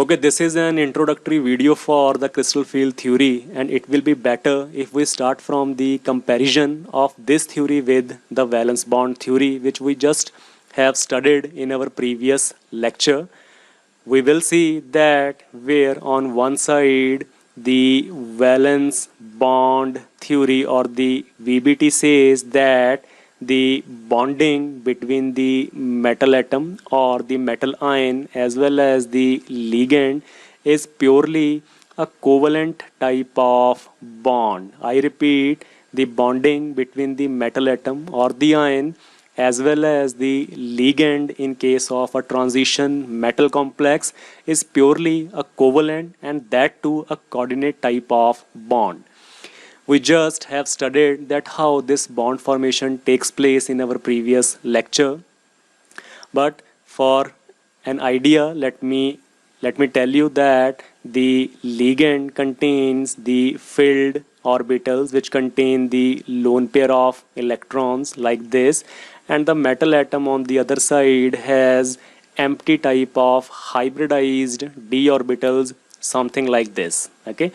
Okay, this is an introductory video for the crystal field theory, and it will be better if we start from the comparison of this theory with the valence bond theory, which we just have studied in our previous lecture. We will see that where on one side the valence bond theory or the VBT says that the bonding between the metal atom or the metal ion as well as the ligand is purely a covalent type of bond. I repeat, the bonding between the metal atom or the ion as well as the ligand in case of a transition metal complex is purely a covalent, and that too a coordinate type of bond. We just have studied that how this bond formation takes place in our previous lecture, but for an idea, let me tell you that the ligand contains the filled orbitals which contain the lone pair of electrons like this, and the metal atom on the other side has empty type of hybridized d orbitals, something like this. Okay,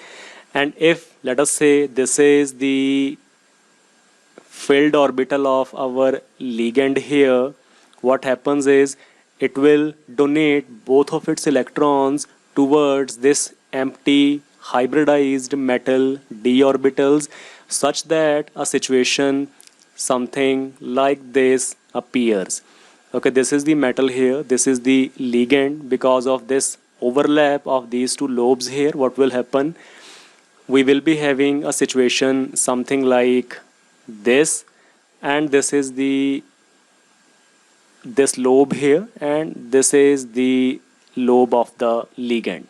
and if let us say this is the filled orbital of our ligand here, what happens is it will donate both of its electrons towards this empty hybridized metal d orbitals, such that a situation something like this appears. Okay, this is the metal here, this is the ligand. Because of this overlap of these two lobes here, what will happen, we will be having a situation something like this, and this is this lobe here, and this is the lobe of the ligand.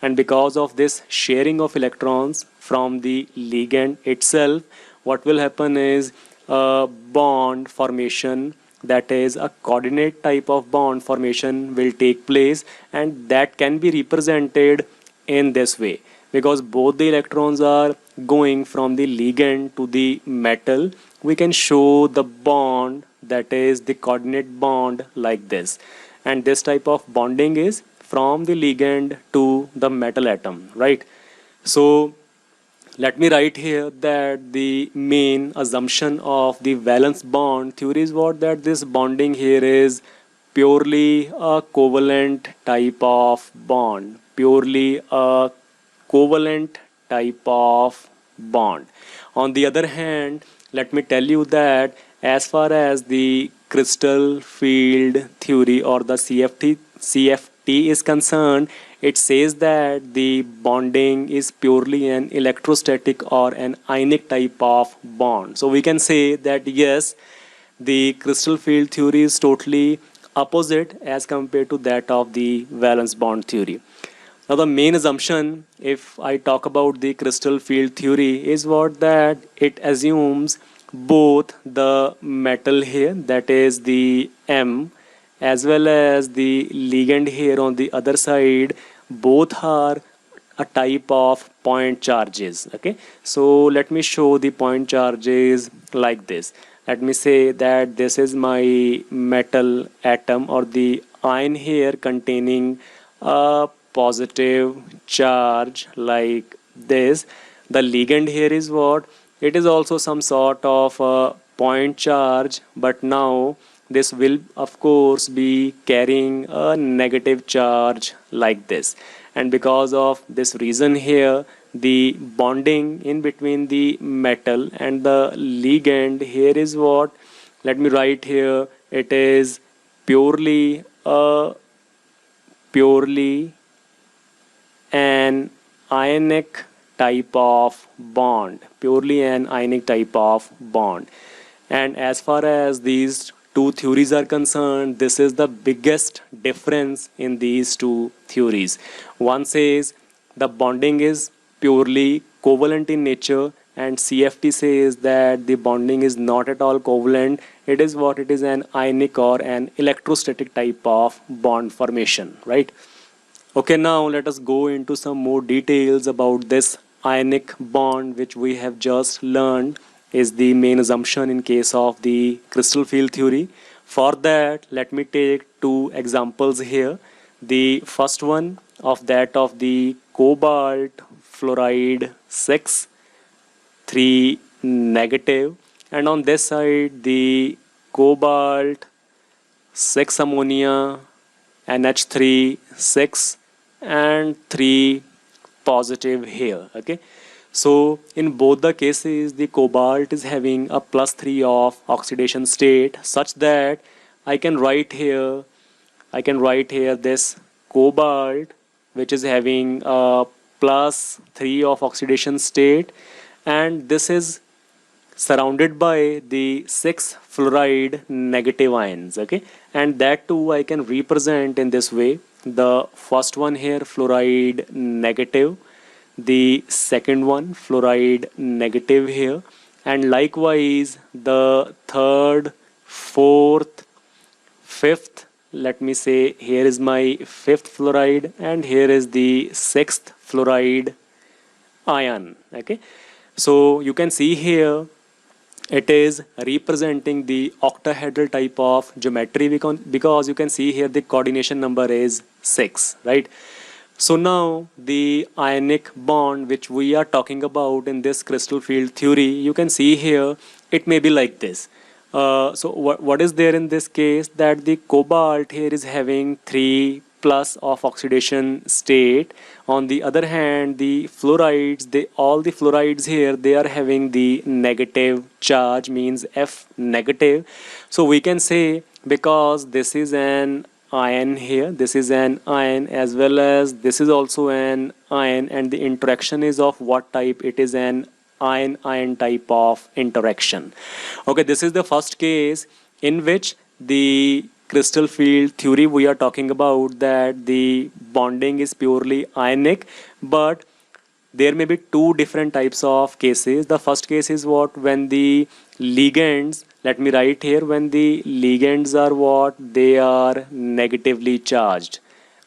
And because of this sharing of electrons from the ligand itself, what will happen is a bond formation, that is a coordinate type of bond formation will take place, and that can be represented in this way. Because both the electrons are going from the ligand to the metal, we can show the bond, that is the coordinate bond, like this. And this type of bonding is from the ligand to the metal atom, right? So let me write here that the main assumption of the valence bond theory is what, that this bonding here is purely a covalent type of bond, purely a covalent type of bond. On the other hand, let me tell you that as far as the crystal field theory or the CFT is concerned, it says that the bonding is purely an electrostatic or an ionic type of bond. So we can say that yes, the crystal field theory is totally opposite as compared to that of the valence bond theory. Now the main assumption, if I talk about the crystal field theory, is what, that it assumes both the metal here, that is the M, as well as the ligand here on the other side, both are a type of point charges. Okay, so let me show the point charges like this. Let me say that this is my metal atom or the ion here containing a positive charge like this. The ligand here is what, it is also some sort of a point charge, but now this will of course be carrying a negative charge like this. And because of this reason here, the bonding in between the metal and the ligand here is what, let me write here, it is purely an ionic type of bond, purely an ionic type of bond. And as far as these two theories are concerned, this is the biggest difference in these two theories. One says the bonding is purely covalent in nature, and CFT says that the bonding is not at all covalent. It is what, it is an ionic or an electrostatic type of bond formation, right? Okay, now let us go into some more details about this ionic bond, which we have just learned is the main assumption in case of the crystal field theory. For that, let me take two examples here. The first one of that of the cobalt fluoride 6, 3 negative, and on this side the cobalt 6 ammonia NH3 6 and 3 positive here. Okay, so in both the cases the cobalt is having a +3 of oxidation state, such that I can write here this cobalt, which is having a +3 of oxidation state, and this is surrounded by the 6 fluoride negative ions. Okay, and that too I can represent in this way: the first one here fluoride negative, the second one fluoride negative here, and likewise the third, fourth, fifth, let me say here is my fifth fluoride, and here is the sixth fluoride ion. Okay, so you can see here it is representing the octahedral type of geometry, because you can see here the coordination number is 6, right? So now the ionic bond which we are talking about in this crystal field theory, you can see here it may be like this. So what is there in this case, that the cobalt here is having 3 plus of oxidation state. On the other hand, the fluorides, all the fluorides here, they are having the negative charge, means F negative. So we can say, because this is an ion here, this is an ion, as well as this is also an ion, and the interaction is of what type? It is an ion-ion type of interaction. Okay, this is the first case in which the crystal field theory we are talking about, that the bonding is purely ionic, but there may be two different types of cases. The first case is what? When the ligands, let me write here, when the ligands are what? They are negatively charged.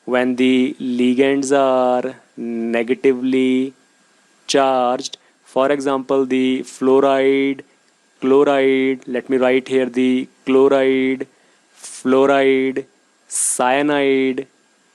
When the ligands are negatively charged, for example, the fluoride, chloride, let me write here the chloride, fluoride, cyanide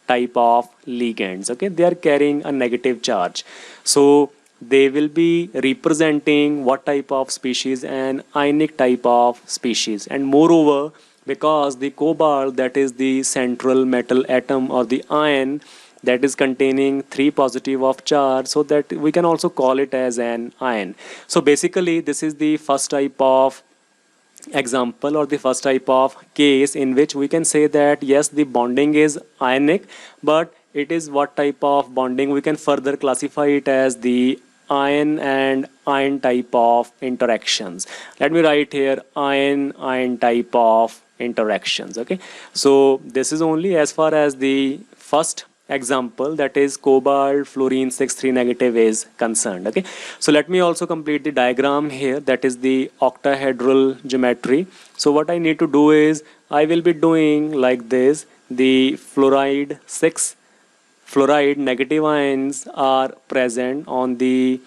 type of ligands. Okay, they are carrying a negative charge. So they will be representing what type of species? An ionic type of species. And moreover, because the cobalt, that is the central metal atom or the ion, that is containing 3 positive of charge, so that we can also call it as an ion. So basically this is the first type of example, or the first type of case, in which we can say that yes, the bonding is ionic, but it is what type of bonding? We can further classify it as the ion and ion type of interactions. Let me write here ion type of interactions. Okay, so this is only as far as the first example, that is cobalt fluorine 6,3 negative, is concerned. Okay, so let me also complete the diagram here, that is the octahedral geometry. So what I need to do is, I will be doing like this: the fluoride 6 fluoride negative ions are present on the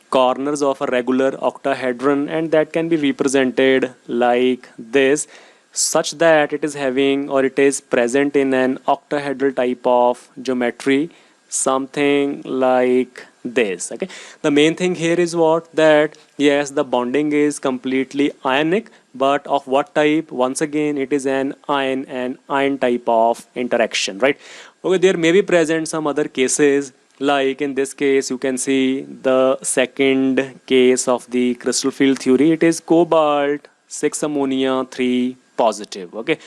corners of a regular octahedron, and that can be represented like this, such that it is having, or it is present in an octahedral type of geometry, something like this. Okay, the main thing here is what? That yes, the bonding is completely ionic, but of what type? Once again, it is an ion and ion type of interaction, right? Okay, there may be present some other cases, like in this case you can see the second case of the crystal field theory. It is cobalt 6 ammonia 3 positive. Okay,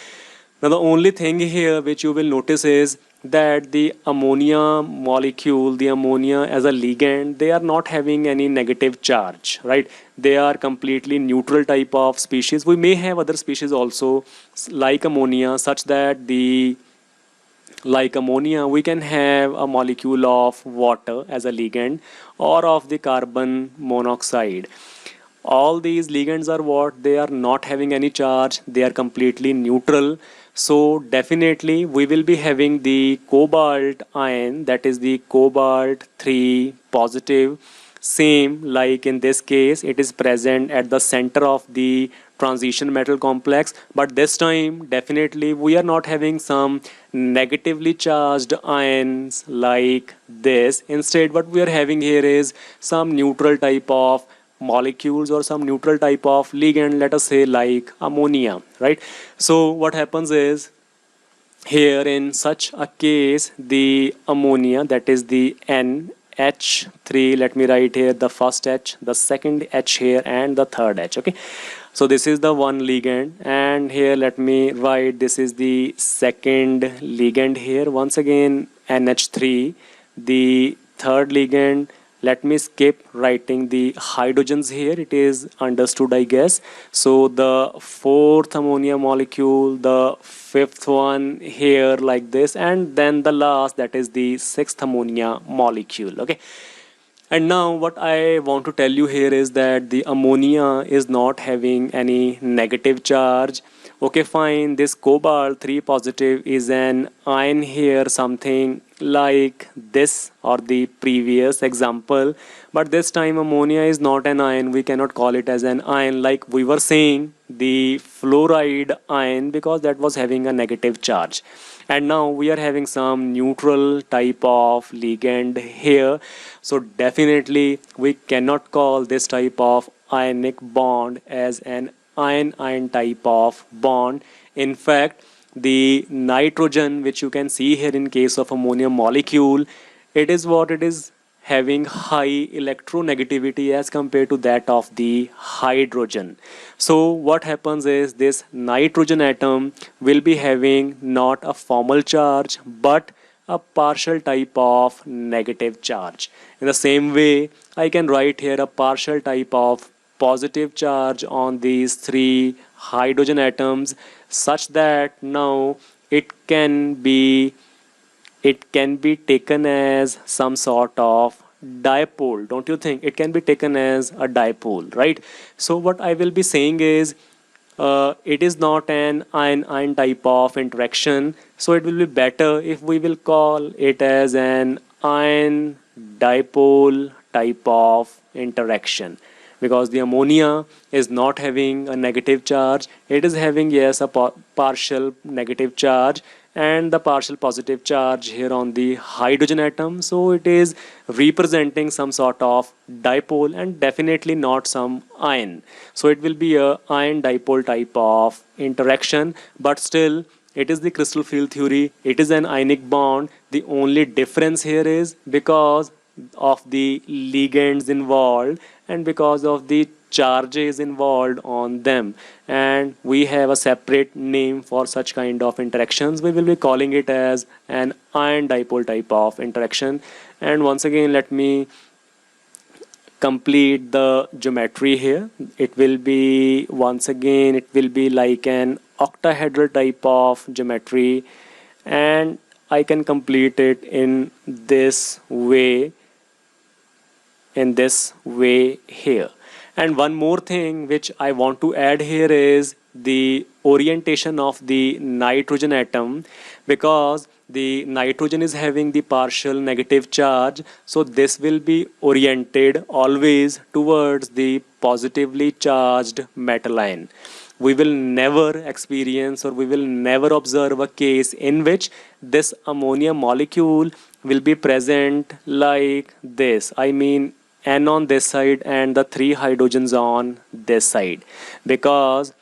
now the only thing here which you will notice is that the ammonia molecule, the ammonia as a ligand, they are not having any negative charge, right? They are completely neutral type of species. We may have other species also like ammonia, such that the like ammonia we can have a molecule of water as a ligand, or of the carbon monoxide. All these ligands are what? They are not having any charge, they are completely neutral. So definitely we will be having the cobalt ion, that is the cobalt 3 positive. Same like in this case, it is present at the center of the transition metal complex, but this time definitely we are not having some negatively charged ions like this. Instead, what we are having here is some neutral type of molecules or some neutral type of ligand, let us say like ammonia, right? So what happens is, here in such a case, the ammonia, that is the NH3, let me write here the first H, the second H here, and the third H. Okay, so this is the one ligand, and here let me write this is the second ligand here. Once again, NH3, the third ligand. Let me skip writing the hydrogens here, it is understood I guess. So the fourth ammonia molecule, the fifth one here like this, and then the last, that is the sixth ammonia molecule. Okay, and now what I want to tell you here is that the ammonia is not having any negative charge. Okay, fine, this cobalt 3 positive is an ion here, something like this or the previous example, but this time ammonia is not an ion. We cannot call it as an ion like we were saying the fluoride ion, because that was having a negative charge. And now we are having some neutral type of ligand here, so definitely we cannot call this type of ionic bond as an ion-ion type of bond. In fact, the nitrogen which you can see here in case of ammonium molecule, it is what it is having high electronegativity as compared to that of the hydrogen. So what happens is this nitrogen atom will be having not a formal charge but a partial type of negative charge. In the same way, I can write here a partial type of positive charge on these three hydrogen atoms, such that now it can be taken as some sort of dipole. Don't you think it can be taken as a dipole, right? So what I will be saying is, it is not an ion-ion type of interaction, so it will be better if we will call it as an ion dipole type of interaction, because the ammonia is not having a negative charge. It is having, yes, a partial negative charge and the partial positive charge here on the hydrogen atom, so it is representing some sort of dipole and definitely not some ion. So it will be a ion dipole type of interaction, but still it is the crystal field theory, it is an ionic bond. The only difference here is because of the ligands involved and because of the charges involved on them, and we have a separate name for such kind of interactions. We will be calling it as an ion dipole type of interaction. And once again, let me complete the geometry here. It will be, once again, it will be like an octahedral type of geometry, and I can complete it in this way here. And one more thing which I want to add here is the orientation of the nitrogen atom, because the nitrogen is having the partial negative charge, so this will be oriented always towards the positively charged metal ion. We will never experience or we will never observe a case in which this ammonia molecule will be present like this. I mean N on this side and the three hydrogens on this side, because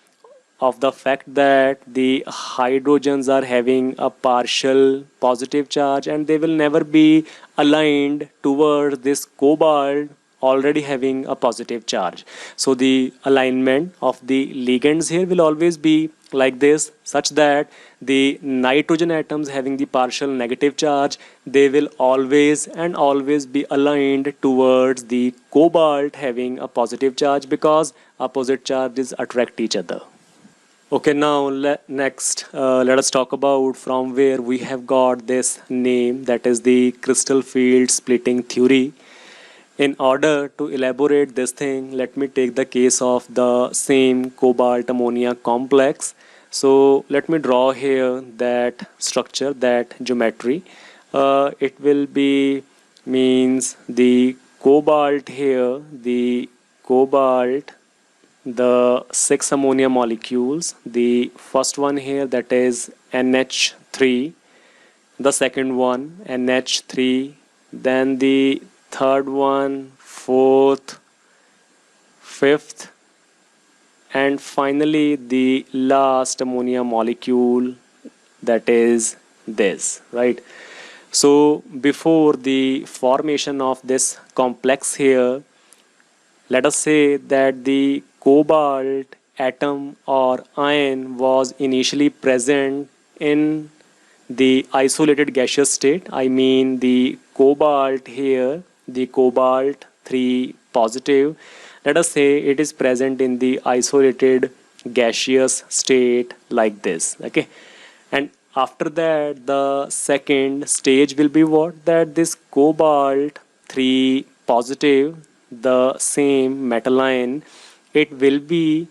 of the fact that the hydrogens are having a partial positive charge and they will never be aligned towards this cobalt already having a positive charge. So the alignment of the ligands here will always be like this, such that the nitrogen atoms having the partial negative charge, they will always and always be aligned towards the cobalt having a positive charge, because opposite charges attract each other. Okay, now next let us talk about from where we have got this name, that is the crystal field splitting theory. In order to elaborate this thing, let me take the case of the same cobalt ammonia complex. So let me draw here that structure, that geometry. It will be, means the cobalt here, the cobalt the 6 ammonia molecules. The first one here, that is NH3, the second one NH3, then the third one, fourth, fifth, and finally the last ammonia molecule, that is this, right? So before the formation of this complex here, let us say that the cobalt atom or ion was initially present in the isolated gaseous state. I mean the cobalt here, the cobalt 3 positive, let us say it is present in the isolated gaseous state like this, okay? And after that, the second stage will be what? That this cobalt 3 positive, the same metal ion, it will be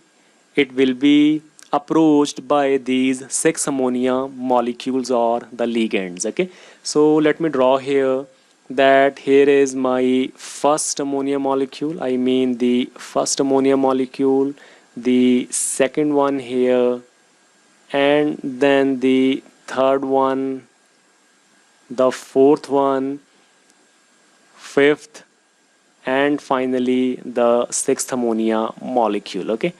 approached by these 6 ammonia molecules or the ligands, okay? So let me draw here that here is my first ammonia molecule, I mean the first ammonia molecule, the second one here, and then the third one, the fourth one, fifth, and finally the sixth ammonia molecule, okay?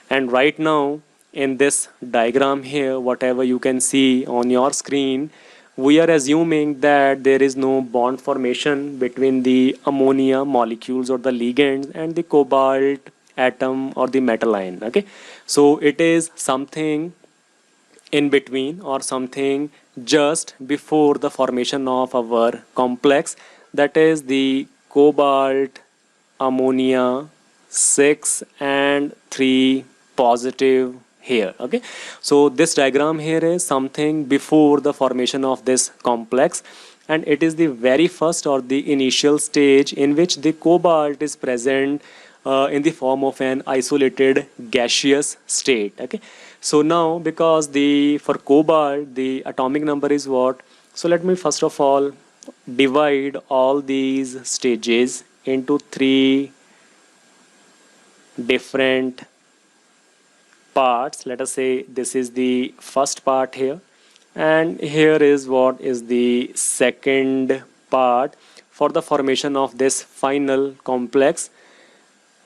And right now in this diagram here, whatever you can see on your screen, we are assuming that there is no bond formation between the ammonia molecules or the ligands and the cobalt atom or the metal ion, okay? So it is something in between or something just before the formation of our complex, that is the cobalt ammonia 6 and 3 positive here, okay? So this diagram here is something before the formation of this complex, and it is the very first or the initial stage in which the cobalt is present in the form of an isolated gaseous state, okay? So now, because the for cobalt the atomic number is what, so let me first of all divide all these stages into 3 different parts. Let us say this is the first part here, and here is what is the second part for the formation of this final complex,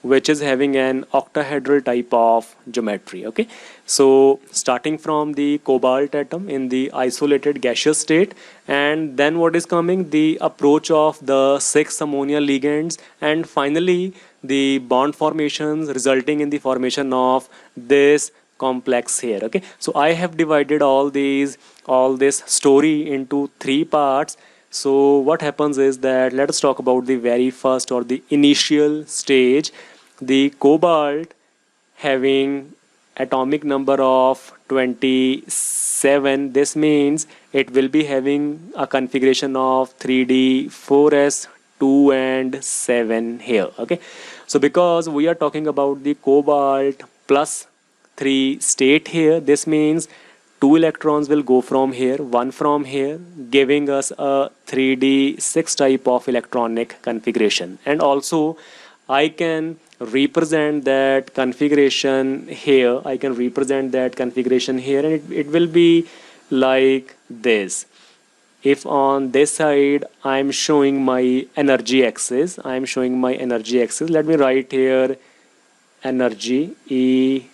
which is having an octahedral type of geometry, okay? So starting from the cobalt atom in the isolated gaseous state, and then what is coming, the approach of the 6 ammonia ligands, and finally the bond formations resulting in the formation of this complex here, okay? So I have divided all this story into 3 parts. So what happens is that, let us talk about the very first or the initial stage. The cobalt having atomic number of 27, this means it will be having a configuration of 3D 4s 2 and 7 here, okay? So because we are talking about the cobalt plus 3 state here, this means 2 electrons will go from here, 1 from here, giving us a 3D 6 type of electronic configuration. And also I can represent that configuration here, and it will be like this. If on this side I'm showing my energy axis, let me write here energy, E,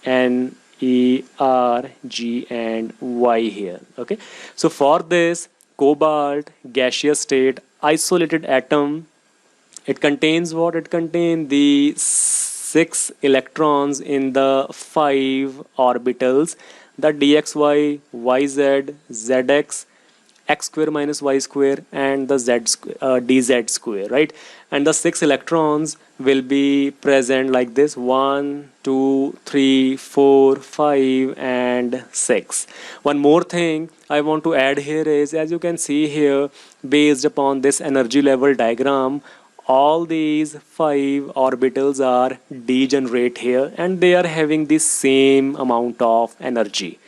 N, E, R, G and Y here, okay? So for this cobalt gaseous state isolated atom, it contains what? It contains the 6 electrons in the 5 orbitals, the dxy, yz, zx, x square minus y square, and the dz square, right? And the 6 electrons will be present like this: 1, 2, 3, 4, 5, and 6. One more thing I want to add here is, as you can see here, based upon this energy level diagram, all these 5 orbitals are degenerate here, and they are having the same amount of energy.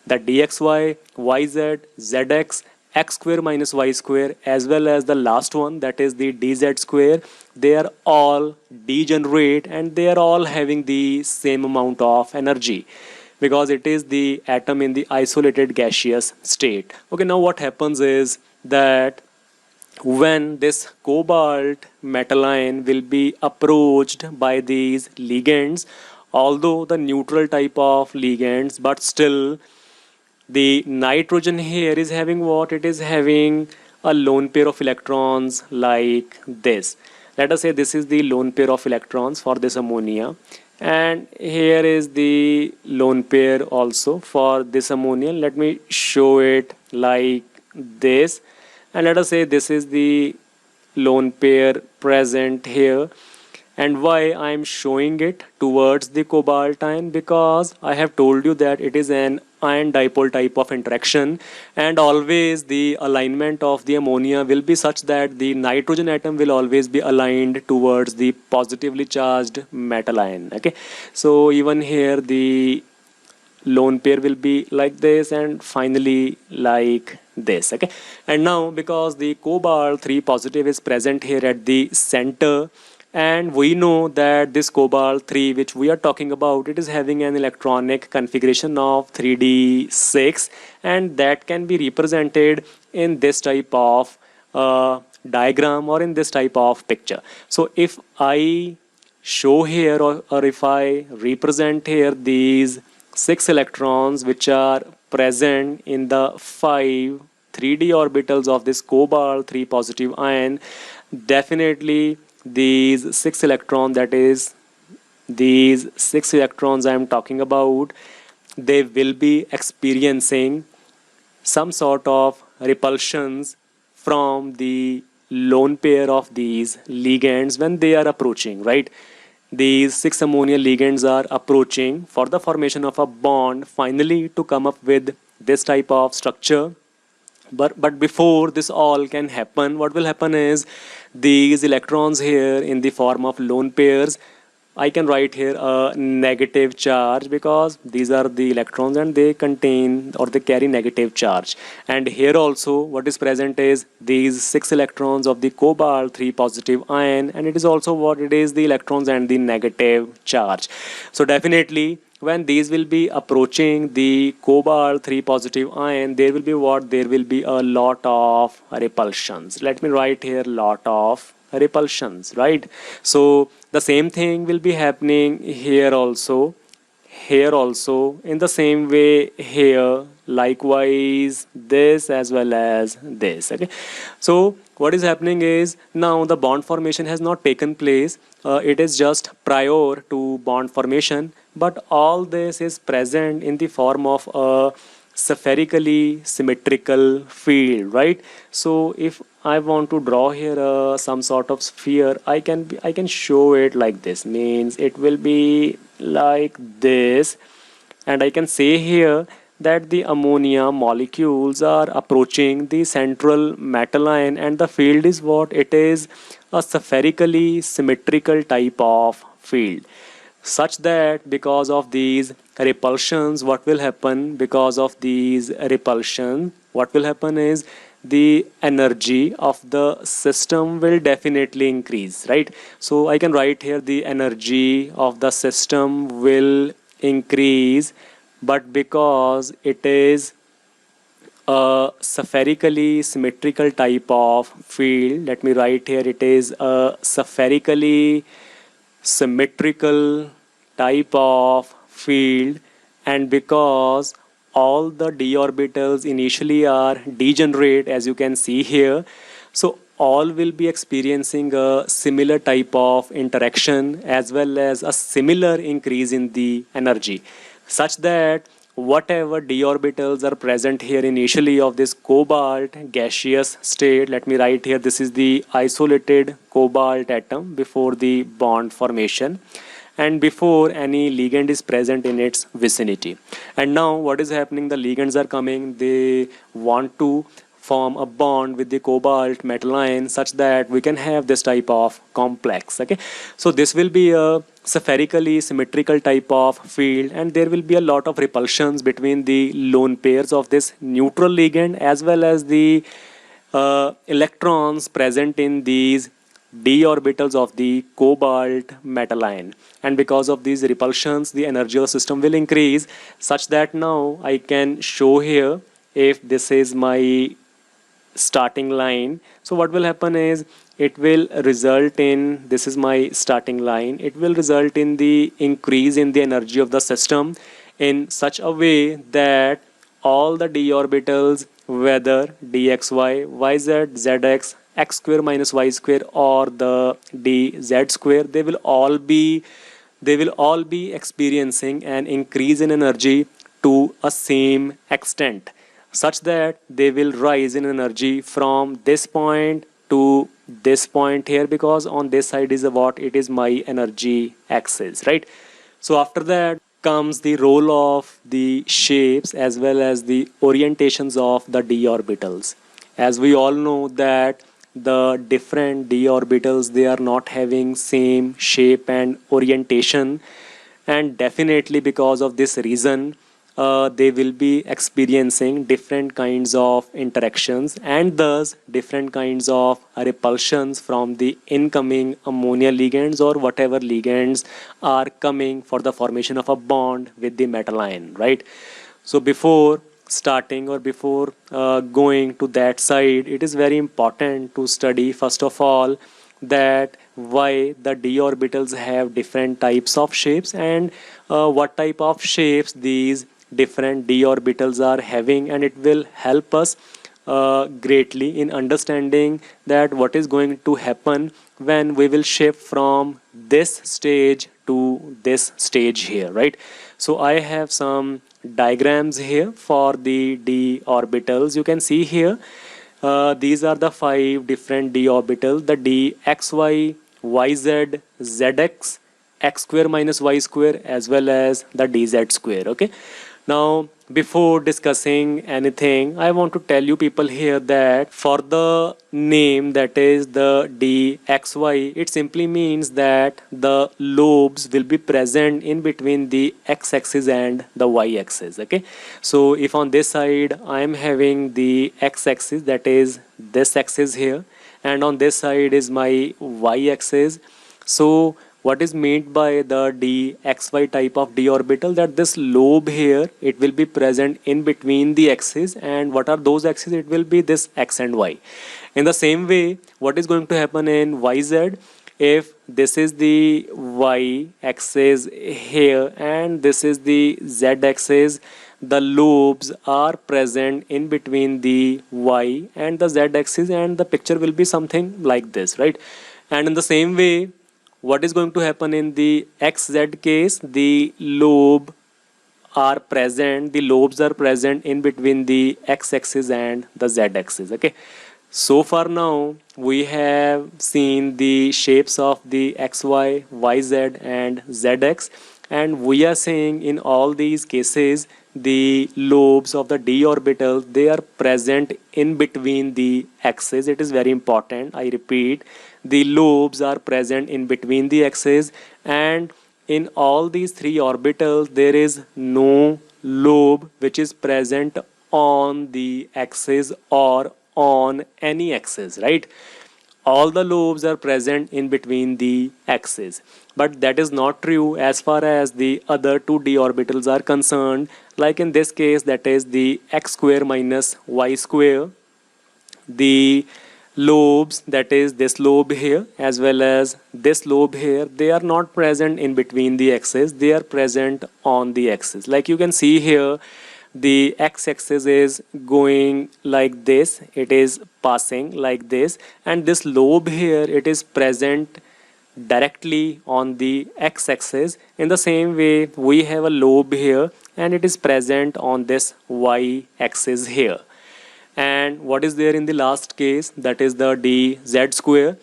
The dxy, yz, zx, x square minus y square, as well as the last one, that is the dz square, they are all degenerate and they are all having the same amount of energy, because it is the atom in the isolated gaseous state. Okay, now what happens is that when this cobalt metal ion will be approached by these ligands, although the neutral type of ligands, but still the nitrogen here is having what? It is having a lone pair of electrons like this. Let us say this is the lone pair of electrons for this ammonia, and here is the lone pair also for this ammonia. Let me show it like this, and let us say this is the lone pair present here. And why I am showing it towards the cobalt ion? Because I have told you that it is an ion dipole type of interaction, and always the alignment of the ammonia will be such that the nitrogen atom will always be aligned towards the positively charged metal ion. Okay, so even here the lone pair will be like this, and finally like this. Okay, and now because the cobalt 3 positive is present here at the center, and we know that this cobalt 3 which we are talking about, it is having an electronic configuration of 3d6, and that can be represented in this type of diagram or in this type of picture. So if I show here, or if I represent here these 6 electrons which are present in the 5 3d orbitals of this cobalt 3 positive ion, definitely these 6 electrons, that is these 6 electrons I am talking about, they will be experiencing some sort of repulsions from the lone pair of these ligands when they are approaching, right? These 6 ammonia ligands are approaching for the formation of a bond, finally to come up with this type of structure. But before this all can happen, what will happen is these electrons here in the form of lone pairs, I can write here a negative charge, because these are the electrons and they contain or they carry negative charge. And here also what is present is these 6 electrons of the cobalt 3 positive ion, and it is also what it is, the electrons and the negative charge. So definitely when these will be approaching the cobalt 3 positive ion, there will be what? There will be a lot of repulsions. Let me write here lot of repulsions, right? So the same thing will be happening here also, in the same way here, likewise this as well as this. Okay, so what is happening is now the bond formation has not taken place, it is just prior to bond formation, but all this is present in the form of a spherically symmetrical field, right? So if I want to draw here some sort of sphere, I can show it like this, means it will be like this, and I can say here that the ammonia molecules are approaching the central metal ion, and the field is what? It is a spherically symmetrical type of field, such that because of these repulsions, what will happen? Because of these repulsion, what will happen is the energy of the system will definitely increase, right? So I can write here the energy of the system will increase, but because it is a spherically symmetrical type of field, let me write here, it is a spherically symmetrical type of field, and because all the d orbitals initially are degenerate, as you can see here, so all will be experiencing a similar type of interaction as well as a similar increase in the energy, such that whatever d orbitals are present here initially of this cobalt gaseous state, let me write here, this is the isolated cobalt atom before the bond formation and before any ligand is present in its vicinity. And now what is happening? The ligands are coming, they want to form a bond with the cobalt metal ion such that we can have this type of complex. Okay, so this will be a spherically symmetrical type of field, and there will be a lot of repulsions between the lone pairs of this neutral ligand as well as the electrons present in these d orbitals of the cobalt metal ion. And because of these repulsions, the energy of the system will increase such that now I can show here, if this is my starting line, so what will happen is it will result in, this is my starting line, it will result in the increase in the energy of the system in such a way that all the d orbitals, whether dxy, yz, zx, x square minus y square, or the dz square, they will all be experiencing an increase in energy to a same extent, such that they will rise in energy from this point to this point here, because on this side is what it is my energy axis, right? So after that comes the role of the shapes as well as the orientations of the d orbitals. As we all know that the different d orbitals, they are not having same shape and orientation, and definitely because of this reason they will be experiencing different kinds of interactions and thus different kinds of repulsions from the incoming ammonia ligands or whatever ligands are coming for the formation of a bond with the metal ion, right? So before starting or before going to that side, it is very important to study first of all that why the d orbitals have different types of shapes, and what type of shapes these different d orbitals are having, and it will help us greatly in understanding that what is going to happen when we will shift from this stage to this stage here, right? So I have some diagrams here for the d orbitals. You can see here these are the 5 different d orbitals, the d xy, yz, zx, x square minus y square, as well as the dz square. Okay, now before discussing anything, I want to tell you people here that for the name, that is the dxy, it simply means that the lobes will be present in between the x-axis and the y-axis. Okay, so if on this side I am having the x-axis, that is this axis here, and on this side is my y-axis, so what is meant by the dxy type of d orbital, that this lobe here, it will be present in between the axes, and what are those axes? It will be this x and y. In the same way, what is going to happen in yz, if this is the y axis here and this is the z axis, the lobes are present in between the y and the z axis, and the picture will be something like this, right? And in the same way, what is going to happen in the xz case, the lobes are present in between the x-axis and the z-axis. Okay, so far now we have seen the shapes of the xy, yz and zx, and we are saying in all these cases the lobes of the d orbital, they are present in between the axes. It is very important, I repeat, the lobes are present in between the axes, and in all these 3 orbitals there is no lobe which is present on the axis or on any axis, right? All the lobes are present in between the axes, but that is not true as far as the other 2 d orbitals are concerned. Like in this case, that is the x square minus y square, the lobes, that is this lobe here as well as this lobe here, they are not present in between the axes, they are present on the axis. Like you can see here, the x-axis is going like this, it is passing like this, and this lobe here, it is present directly on the x-axis. In the same way, we have a lobe here and it is present on this y-axis here. And what is there in the last case, that is the dz square,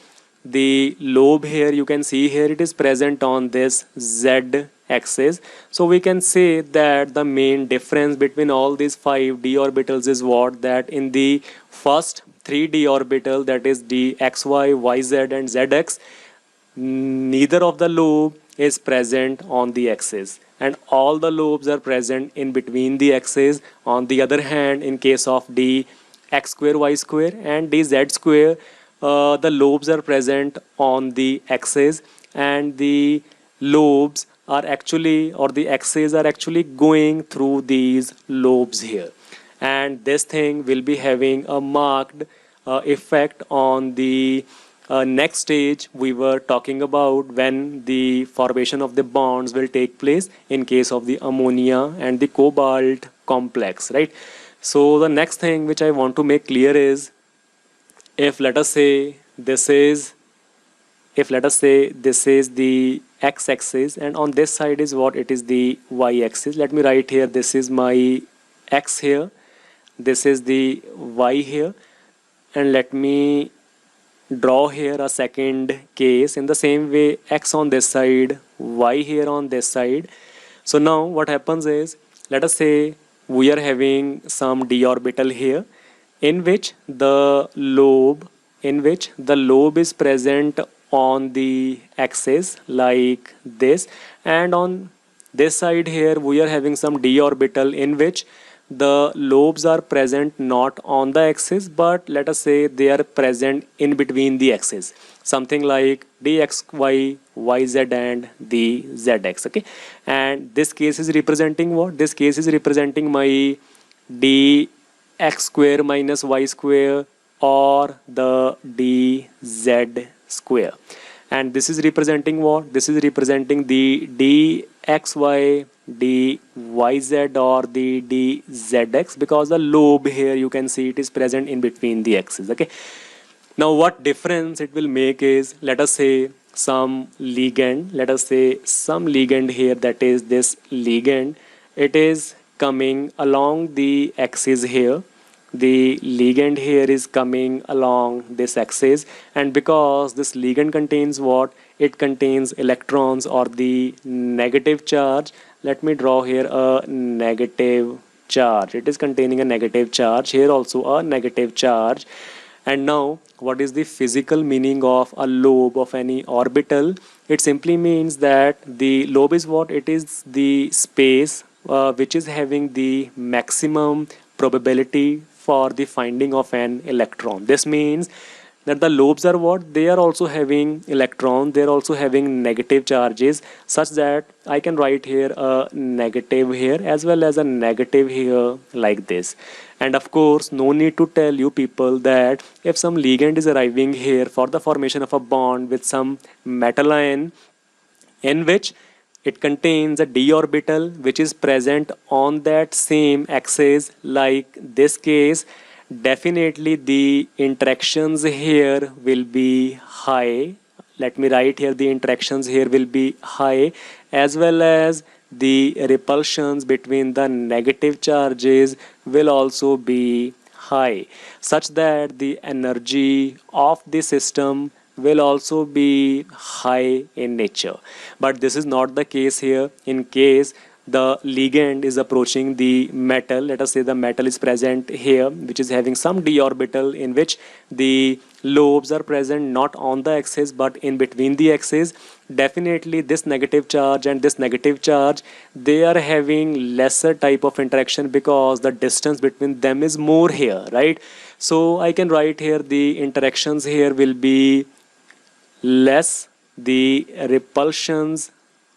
the lobe here, you can see here, it is present on this z axis. So we can say that the main difference between all these 5d orbitals is what, that in the first 3d orbital, that is d xy, yz and zx, neither of the lobe is present on the axis and all the lobes are present in between the axis. On the other hand, in case of d x square y square and d z square, the lobes are present on the axis and the lobes are actually, or the axes are actually going through these lobes here, and this thing will be having a marked effect on the next stage we were talking about, when the formation of the bonds will take place in case of the ammonia and the cobalt complex, right? So the next thing which I want to make clear is, if let us say this is, if let us say this is the x-axis and on this side is what, it is the y-axis. Let me write here, this is my x here, this is the y here, and let me draw here a second case in the same way, x on this side, y here on this side. So now what happens is, let us say we are having some d orbital here in which the lobe, is present on the axis like this, and on this side here we are having some d orbital in which the lobes are present not on the axis, but let us say they are present in between the axis, something like dxy, yz and the zx. Okay, and this case is representing what, this case is representing my dx square minus y square or the dz square, and this is representing what, this is representing the dxy, dyz or the dzx, because the lobe here you can see it is present in between the axes. Okay, now what difference it will make is, let us say some ligand, let us say some ligand here, that is this ligand, it is coming along the axis here, the ligand here is coming along this axis, and because this ligand contains what, it contains electrons or the negative charge. Let me draw here a negative charge, it is containing a negative charge, here also a negative charge. And now what is the physical meaning of a lobe of any orbital? It simply means that the lobe is what, it is the space which is having the maximum probability for the finding of an electron. This means that the lobes are what, they are also having electrons, they are also having negative charges, such that I can write here a negative here as well as a negative here like this. And of course, no need to tell you people that if some ligand is arriving here for the formation of a bond with some metal ion in which it contains a d orbital which is present on that same axis, like this case, definitely the interactions here will be high. Let me write here, the interactions here will be high, as well as the repulsions between the negative charges will also be high, such that the energy of the system will also be high in nature. But this is not the case here. In case the ligand is approaching the metal, let us say the metal is present here which is having some d orbital in which the lobes are present not on the axis but in between the axis, definitely this negative charge and this negative charge, they are having lesser type of interaction because the distance between them is more here, right? So I can write here the interactions here will be less, the repulsions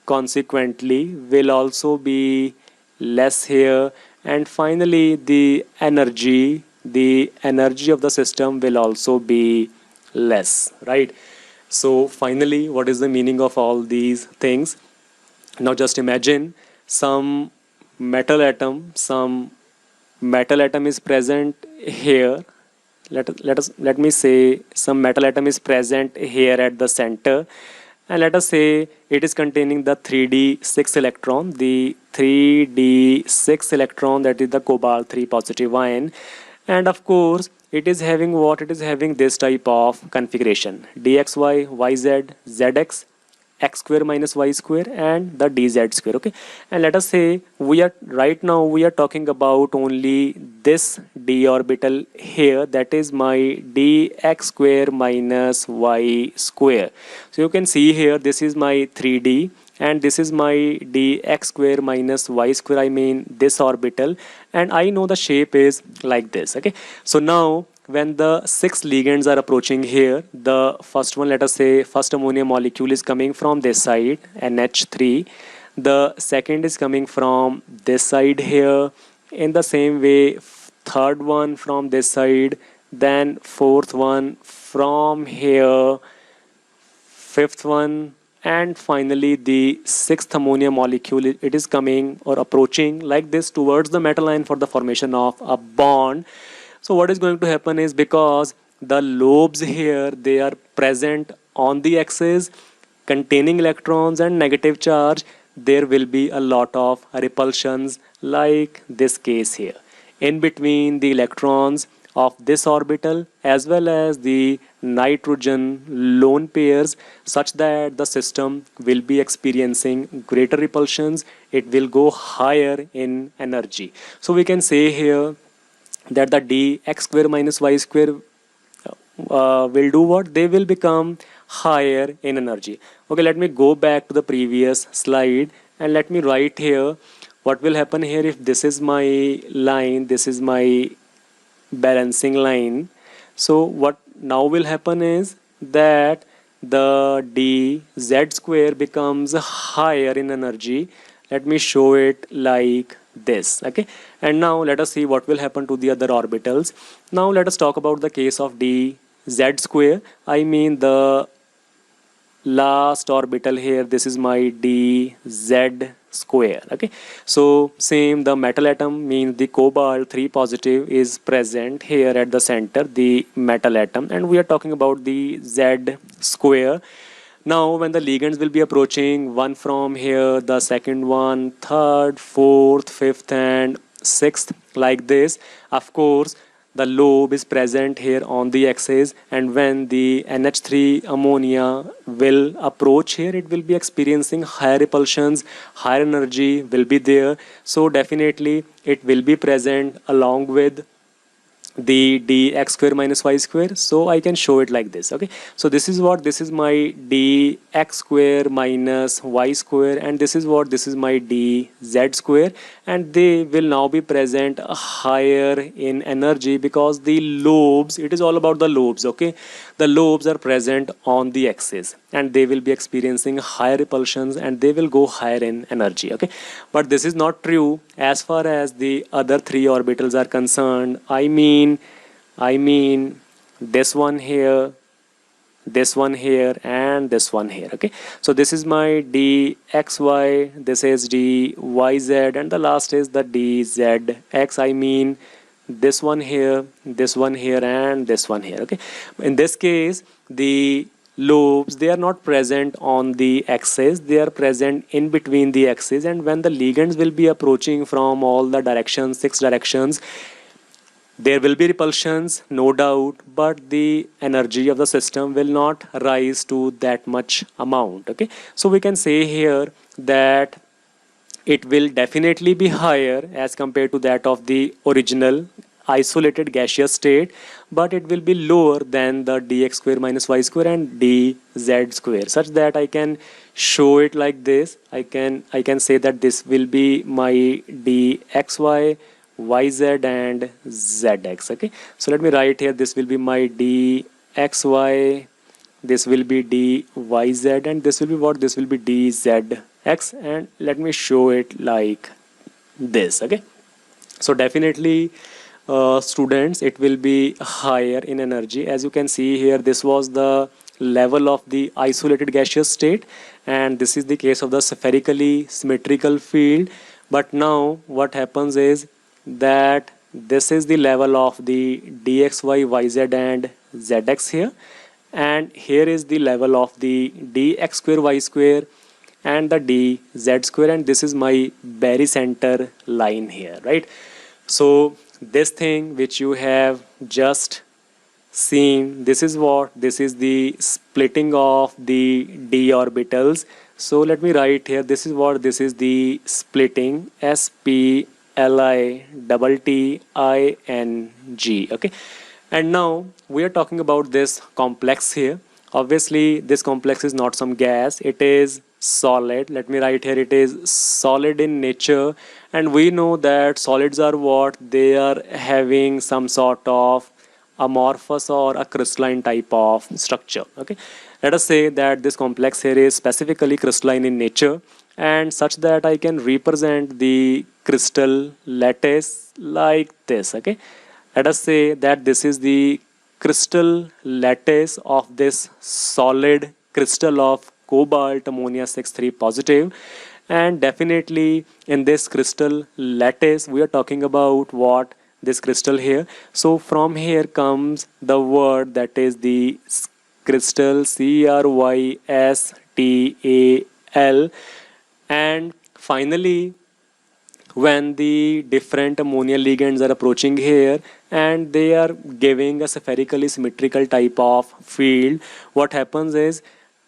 consequently will also be less here, and finally the energy of the system will also be less, right? So finally, what is the meaning of all these things? Now just imagine some metal atom, is present here. Let me say some metal atom is present here at the center, and let us say it is containing the 3d6 electron, the 3d6 electron, that is the cobalt 3 positive ion, and of course it is having what, it is having this type of configuration, dxy, yz, zx, x square minus y square and the dz square. Okay, and let us say we are right now we are talking about only this d orbital here, that is my dx square minus y square. So you can see here this is my 3D and this is my dx square minus y square, I mean this orbital, and I know the shape is like this. Okay, so now when the 6 ligands are approaching here, the first one, let us say first ammonia molecule is coming from this side, NH3, the second is coming from this side here, in the same way third one from this side, then fourth one from here, fifth one, and finally the sixth ammonia molecule, it is coming or approaching like this towards the metal ion for the formation of a bond. So what is going to happen is, because the lobes here they are present on the axis containing electrons and negative charge, there will be a lot of repulsions like this case here in between the electrons of this orbital as well as the nitrogen lone pairs, such that the system will be experiencing greater repulsions, it will go higher in energy. So we can say here that the dx square minus y square will do what? They will become higher in energy. Okay, let me go back to the previous slide and let me write here what will happen here if this is my line, this is my balancing line. So what now will happen is that the dz square becomes higher in energy. Let me show it like this. Okay, and now let us see what will happen to the other orbitals. Now let us talk about the case of dz square, I mean the last orbital here, this is my dz square. Okay, so same, the metal atom means the cobalt 3 positive is present here at the center, the metal atom, and we are talking about the z square. Now when the ligands will be approaching, one from here, the second one, third, fourth, fifth and sixth, like this, of course the lobe is present here on the axis, and when the NH3 ammonia will approach here, it will be experiencing higher repulsions, higher energy will be there. So definitely it will be present along with the dx square minus y square. So I can show it like this. Okay, so this is what, this is my dx square minus y square, and this is what, this is my dz square, and they will now be present higher in energy because the lobes, it is all about the lobes. Okay, the lobes are present on the axis and they will be experiencing higher repulsions and they will go higher in energy. Okay, but this is not true as far as the other 3 orbitals are concerned. I mean this one here, this one here and this one here. Okay, so this is my dxy, this is dyz, and the last is the dzx, I mean this one here, this one here and this one here. Okay, in this case the lobes, they are not present on the axis, they are present in between the axis, and when the ligands will be approaching from all the directions, 6 directions, there will be repulsions, no doubt, but the energy of the system will not rise to that much amount. Okay, so we can say here that it will definitely be higher as compared to that of the original isolated gaseous state, but it will be lower than the dx square minus y square and dz square, such that I can show it like this. I can say that this will be my dxy, yz and zx. Okay, so let me write here, this will be my dxy, this will be dyz, and this will be what, this will be dzx, and let me show it like this. Okay, so definitely students, it will be higher in energy. As you can see here, this was the level of the isolated gaseous state, and this is the case of the spherically symmetrical field. But now what happens is that this is the level of the dxy, yz and zx here, and here is the level of the dx square y square and the dz square, and this is my barycenter line here, right? So this thing which you have just seen, this is what, this is the splitting of the d orbitals. So let me write here, this is what, this is the splitting, splitting, okay. And now we are talking about this complex here. Obviously this complex is not some gas, it is solid. Let me write here, it is solid in nature. And we know that solids are what, they are having some sort of amorphous or a crystalline type of structure, okay. Let us say that this complex here is specifically crystalline in nature, and such that I can represent the crystal lattice like this, okay. Let us say that this is the crystal lattice of this solid crystal of cobalt ammonia 6,3 positive. And definitely in this crystal lattice we are talking about what, this crystal here. So from here comes the word that is the crystal, crystal. And finally when the different ammonia ligands are approaching here and they are giving a spherically symmetrical type of field, what happens is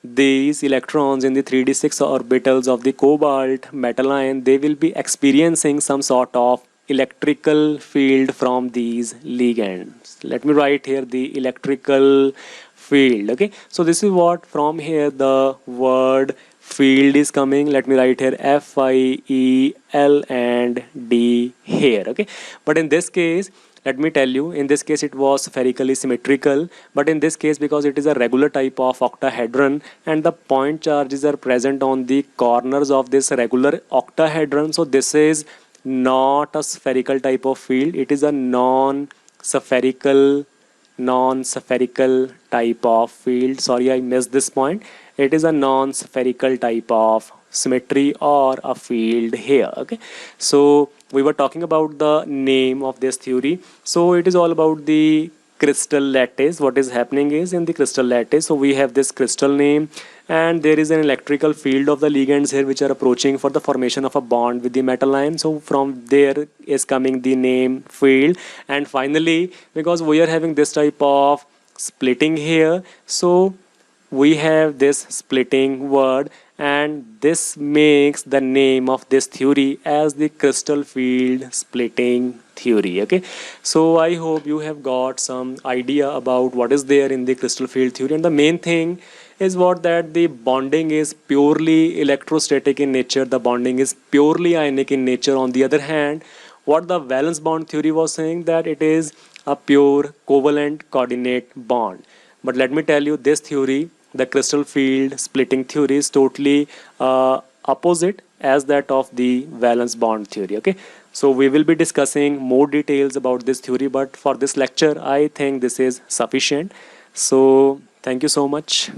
these electrons in the 3d6 orbitals of the cobalt metal ion, they will be experiencing some sort of electrical field from these ligands. Let me write here the electrical field, okay. So this is what, from here the word field is coming. Let me write here FIEL and D here, okay. But in this case, let me tell you, in this case it was spherically symmetrical, but in this case because it is a regular type of octahedron and the point charges are present on the corners of this regular octahedron, so this is not a spherical type of field, it is a non-spherical type of field. Sorry, I missed this point. It is a non-spherical type of symmetry or a field here, okay. So we were talking about the name of this theory. So it is all about the crystal lattice. What is happening is in the crystal lattice, so we have this crystal name and there is an electrical field of the ligands here which are approaching for the formation of a bond with the metal ion. So from there is coming the name field. And finally, because we are having this type of splitting here, so we have this splitting word and this makes the name of this theory as the crystal field splitting theory, okay. So I hope you have got some idea about what is there in the crystal field theory, and the main thing is what, that the bonding is purely electrostatic in nature, the bonding is purely ionic in nature. On the other hand, what the valence bond theory was saying, that it is a pure covalent coordinate bond. But let me tell you, this theory, the crystal field splitting theory, is totally opposite as that of the valence bond theory, okay. So we will be discussing more details about this theory, but for this lecture I think this is sufficient. So thank you so much.